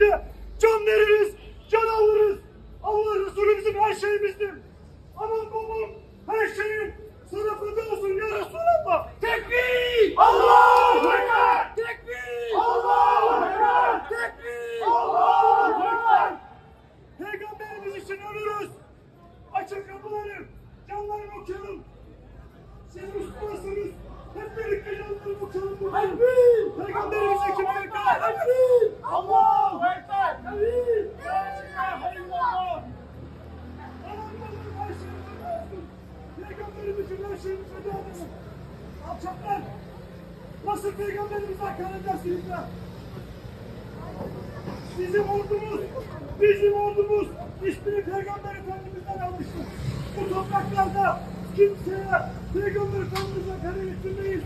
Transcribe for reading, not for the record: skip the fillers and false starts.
uğrunda can veririz, can alırız. Allah Resulü bizim her şeyimizdir. Anam babam her şeyim sana feda olsun ya Resulallah. Tekbir! Allahu Ekber! Tekbir! Allahu Ekber! Tekbir! Allahu Ekber! Peygamberimiz için ölürüz. Açın kapıları, canlarını okuyalım. Siz Müslümansınız. Hep birlikte canlarını okuyalım. Tekbir! Peygamberimiz için Ekber! Tekbir! Allahu Ekber! Tekbir! La ilahe illallah! Anam babam her şeyi feda olsun. Peygamberimiz için her şeyi feda olsun. Alçaklar! Nasıl Peygamberimize hakaret edersiniz ya? Bizim ordumuz ismini Peygamber Efendimiz'den almıştır. Bu topraklarda kimseye Peygamber Efendimiz'e hakaret ettirmeyiz.